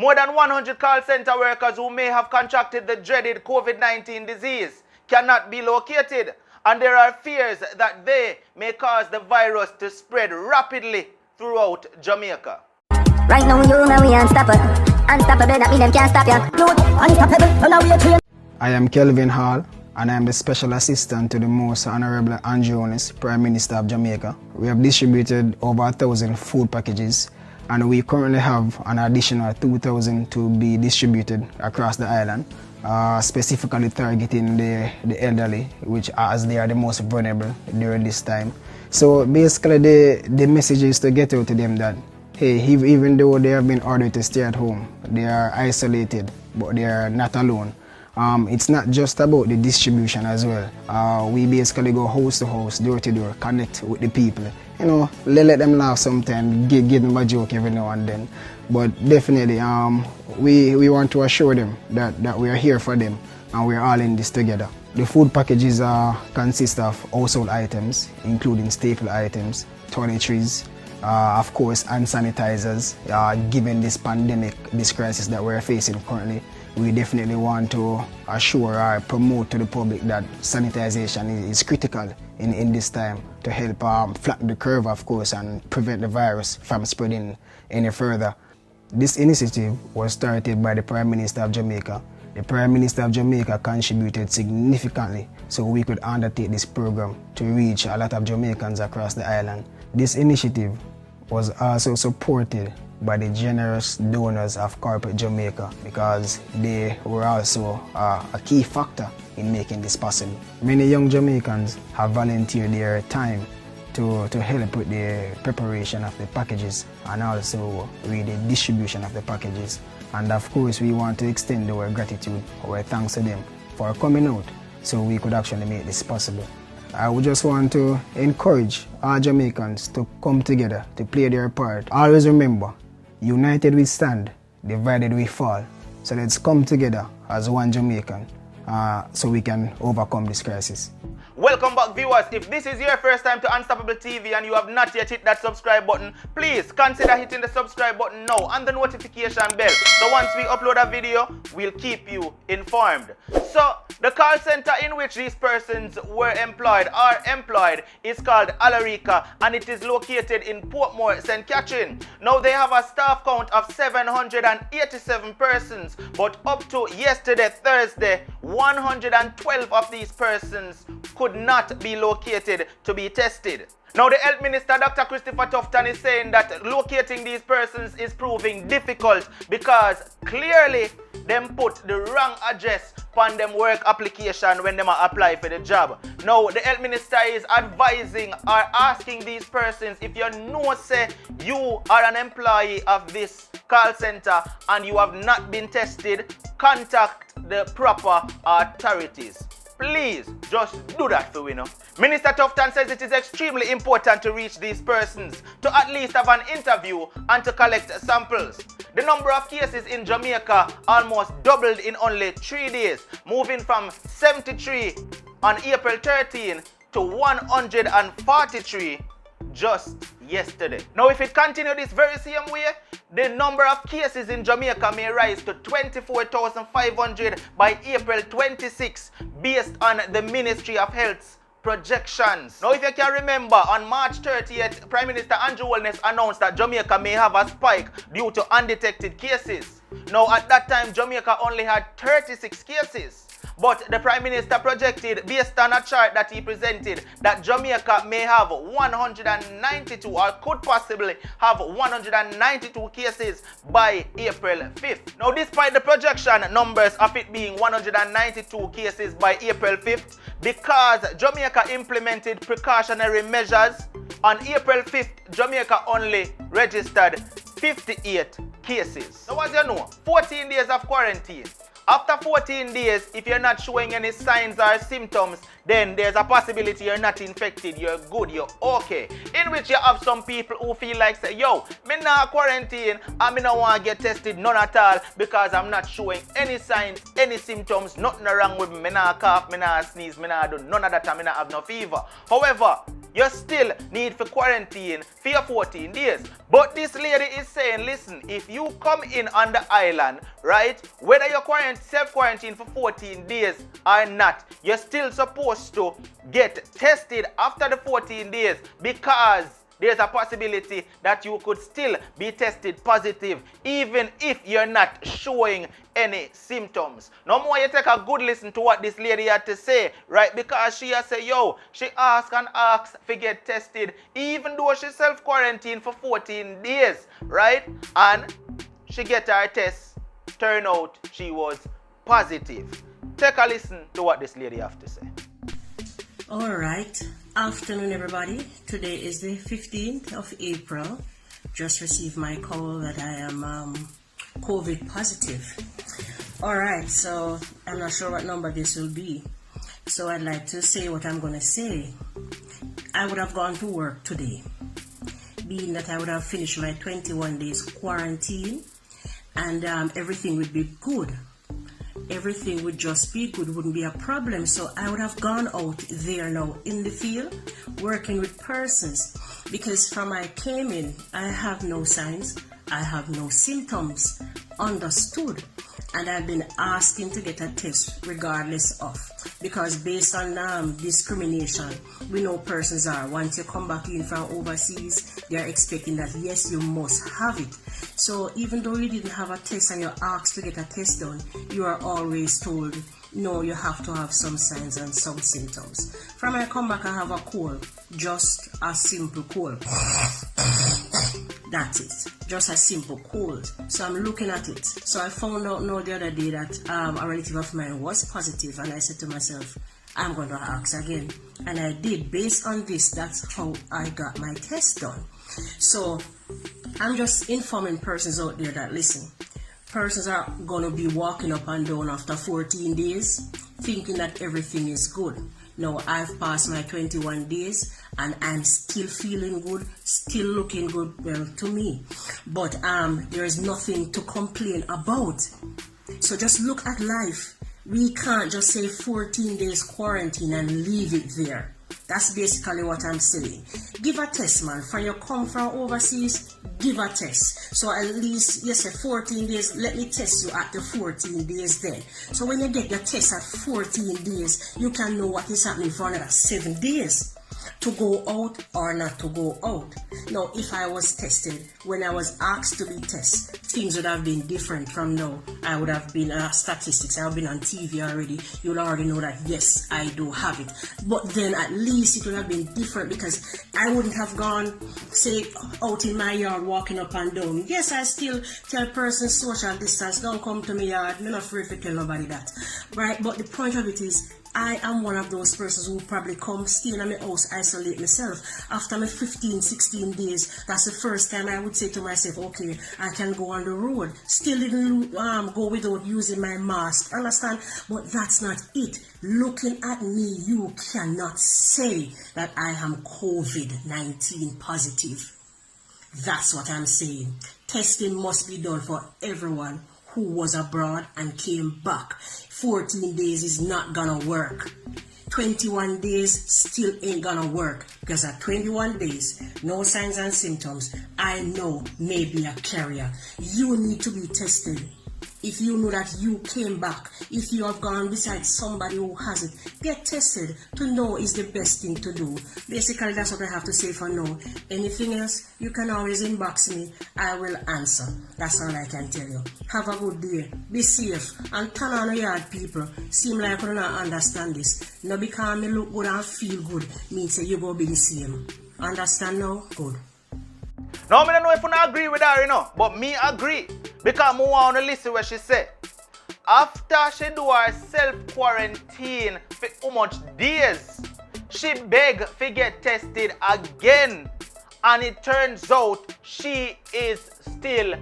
More than 100 call center workers who may have contracted the dreaded COVID-19 disease cannot be located, and there are fears that they may cause the virus to spread rapidly throughout Jamaica. Right now you know we unstoppable. Unstoppable, that mean them can't stop you. Unstoppable, now we are trained. I am Kelvin Hall, and I am the Special Assistant to the Most Honorable Andrew Holness, Prime Minister of Jamaica. We have distributed over 1,000 food packages, and we currently have an additional 2,000 to be distributed across the island, specifically targeting the elderly, which as they are the most vulnerable during this time. So basically the message is to get out to them that, hey, even though they have been ordered to stay at home, they are isolated, but they are not alone. It's not just about the distribution as well. We basically go house to house, door to door, connect with the people. You know, let them laugh sometimes, give them a joke every now and then. But definitely, we want to assure them that we are here for them and we're all in this together. The food packages consist of household items, including staple items, toiletries, of course, hand sanitizers. Given this pandemic, this crisis that we're facing currently, we definitely want to assure or promote to the public that sanitization is critical in this time to help flatten the curve, of course, and prevent the virus from spreading any further. This initiative was started by the Prime Minister of Jamaica. The Prime Minister of Jamaica contributed significantly so we could undertake this program to reach a lot of Jamaicans across the island. This initiative was also supported by the generous donors of Corporate Jamaica because they were also a key factor in making this possible. Many young Jamaicans have volunteered their time to help with the preparation of the packages and also with the distribution of the packages. And of course, we want to extend our gratitude, our thanks to them for coming out so we could actually make this possible. I would just want to encourage all Jamaicans to come together to play their part. Always remember, united we stand, divided we fall. So let's come together as one Jamaican so we can overcome this crisis. Welcome back, viewers. If this is your first time to Unstoppable TV and you have not yet hit that subscribe button, please consider hitting the subscribe button now and the notification bell. So once we upload a video, we'll keep you informed. So the call center in which these persons were employed is called Alarica, and it is located in Portmore, St. Catherine. Now they have a staff count of 787 persons, but up to yesterday, Thursday, 112 of these persons could not be located to be tested. Now the Health Minister, Dr. Christopher Tufton, is saying that locating these persons is proving difficult because clearly them put the wrong address on them work application when them apply for the job. Now the Health Minister is advising or asking these persons, if you know say you are an employee of this call center and you have not been tested, contact the proper authorities. Please, just do that for we know. Minister Tufton says it is extremely important to reach these persons, to at least have an interview and to collect samples. The number of cases in Jamaica almost doubled in only 3 days, moving from 73 on April 13 to 143 just yesterday. Now if it continues this very same way, the number of cases in Jamaica may rise to 24,500 by April 26 based on the Ministry of Health's projections. Now if you can remember, on March 30th, Prime Minister Andrew Holness announced that Jamaica may have a spike due to undetected cases. Now at that time, Jamaica only had 36 cases. But the Prime Minister projected, based on a chart that he presented, that Jamaica may have 192 or could possibly have 192 cases by April 5th. Now, despite the projection numbers of it being 192 cases by April 5th, because Jamaica implemented precautionary measures, on April 5th, Jamaica only registered 58 cases. Now, as you know, 14 days of quarantine. After 14 days, if you're not showing any signs or symptoms, then there's a possibility you're not infected, you're good, you're okay. In which you have some people who feel like, say, yo, me not quarantine and me not want to get tested, none at all, because I'm not showing any signs, any symptoms, nothing wrong with me. Me not cough, me not sneeze, me not do none of that, and me not have no fever. However, you still need for quarantine for your 14 days. But this lady is saying, listen, if you come in on the island, right, whether you're self-quarantine for 14 days or not, you're still supposed to get tested after the 14 days because there's a possibility that you could still be tested positive even if you're not showing any symptoms. No more you take a good listen to what this lady had to say, right? Because she has said, yo, she asked and asked to get tested even though she self-quarantined for 14 days, right? And she get her test, turn out she was positive. Take a listen to what this lady have to say. All right. Afternoon, everybody. Today is the 15th of April. Just received my call that I am COVID positive. All right, so I'm not sure what number this will be. So I'd like to say what I'm going to say. I would have gone to work today, being that I would have finished my 21 days quarantine and everything would be good. Everything would just be good, wouldn't be a problem. So I would have gone out there now in the field working with persons, because from I came in, I have no signs, I have no symptoms, understood, and I've been asking to get a test regardless of, because based on discrimination, we know persons are, once you come back in from overseas, they're expecting that yes, you must have it. So even though you didn't have a test and you're asked to get a test done, you are always told, no, you have to have some signs and some symptoms. From I come back, I have a cold, just a simple cold. That's it, just a simple cold. So I'm looking at it. So I found out now the other day that a relative of mine was positive, and I said to myself, I'm going to ask again. And I did. Based on this, that's how I got my test done. So I'm just informing persons out there that, listen, persons are going to be walking up and down after 14 days thinking that everything is good. Now, I've passed my 21 days and I'm still feeling good, still looking good, well, to me. But there is nothing to complain about. So just look at life. We can't just say 14 days quarantine and leave it there. That's basically what I'm saying. Give a test, man. For you come from overseas, give a test. So at least, you say 14 days, let me test you at the 14 days then. So when you get your test at 14 days, you can know what is happening for another 7 days. To go out or not to go out. Now, if I was tested, when I was asked to be tested, things would have been different from now. I would have been statistics. I would have been on TV already. You'll already know that, yes, I do have it. But then at least it would have been different, because I wouldn't have gone, say, out in my yard walking up and down. Yes, I still tell persons social distance, don't come to my yard. I'm not afraid to tell nobody that. Right? But the point of it is, I am one of those persons who probably come stay in my house, isolate myself. After my 15, 16 days, that's the first time I would say to myself, okay, I can go on the road. Still didn't go without using my mask, understand? But that's not it. Looking at me, you cannot say that I am COVID-19 positive. That's what I'm saying. Testing must be done for everyone who was abroad and came back. 14 days is not gonna work. 21 days still ain't gonna work, because at 21 days, no signs and symptoms, I know maybe a carrier. You need to be tested. If you know that you came back, if you have gone beside somebody who hasn't, get tested to know is the best thing to do. Basically, that's what I have to say for now. Anything else, you can always inbox me. I will answer. That's all I can tell you. Have a good day. Be safe. And turn on your yard, people. Seem like you don't understand this. Not because me look good and feel good means that you go be the same. Understand now? Good. Now, I don't know if you agree with her, you know, but me agree. Because I want to listen what she said. After she do her self-quarantine for how much days, she beg to get tested again. And it turns out she is still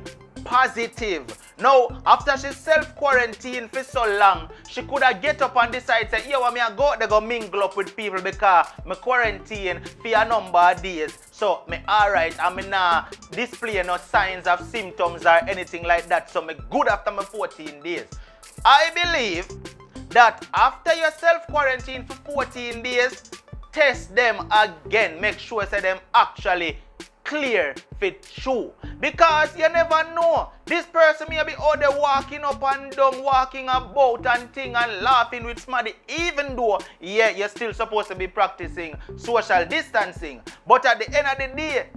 positive. Now, after she self-quarantined for so long, she could have get up and decide, say, yeah, me I go out there go mingle up with people because me quarantine for a number of days. So, me alright, and me not display no signs of symptoms or anything like that. So, me good after my 14 days. I believe that after you self-quarantine for 14 days, test them again. Make sure say them actually clear fit true, because you never know, this person may be out there walking up and down, walking about and thing and laughing with somebody, even though yeah, you're still supposed to be practicing social distancing, but at the end of the day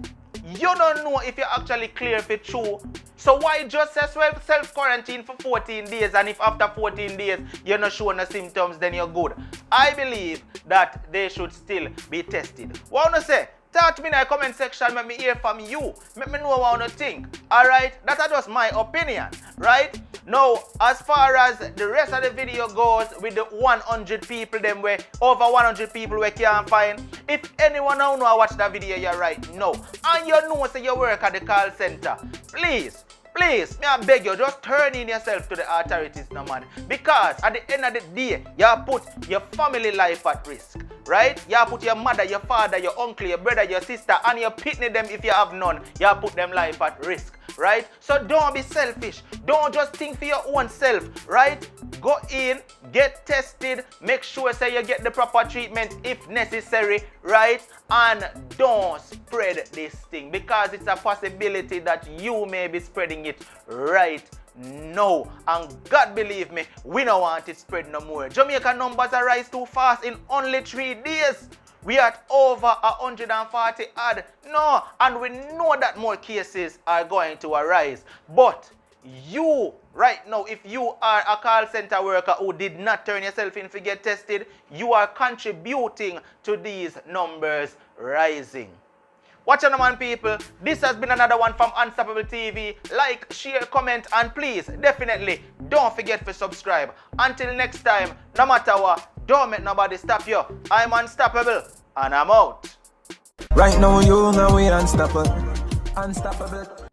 you don't know if you're actually clear fit true. So why just self-quarantine for 14 days, and if after 14 days you're not showing the symptoms, then you're good? I believe that they should still be tested. What I want to say? Talk to me in the comment section, let me hear from you. Let me know what you think. Alright, that's just my opinion. Right? Now, as far as the rest of the video goes, with the 100 people, them where over 100 people we can't find. If anyone now know I watch that video here right now, and you know say you work at the call center, please, may I beg you, just turn in yourself to the authorities now, man. Because at the end of the day, you put your family life at risk, right? You put your mother, your father, your uncle, your brother, your sister, and your pitney them if you have none. You put them life at risk, right? So don't be selfish. Don't just think for your own self, right? Go in, get tested, make sure say you get the proper treatment if necessary, right? And don't spread this thing, because it's a possibility that you may be spreading it right now. And God believe me, we don't want it spread no more. Jamaica numbers are rise too fast in only 3 days. We are at over 140 odd. No, and we know that more cases are going to arise. But you, right now, if you are a call center worker who did not turn yourself in to get tested, you are contributing to these numbers rising. Watch on, man, people. This has been another one from Unstoppable TV. Like, share, comment, and please, definitely, don't forget to subscribe. Until next time, no matter what, don't make nobody stop you. I'm unstoppable, and I'm out. Right now, you know we unstoppable. Unstoppable.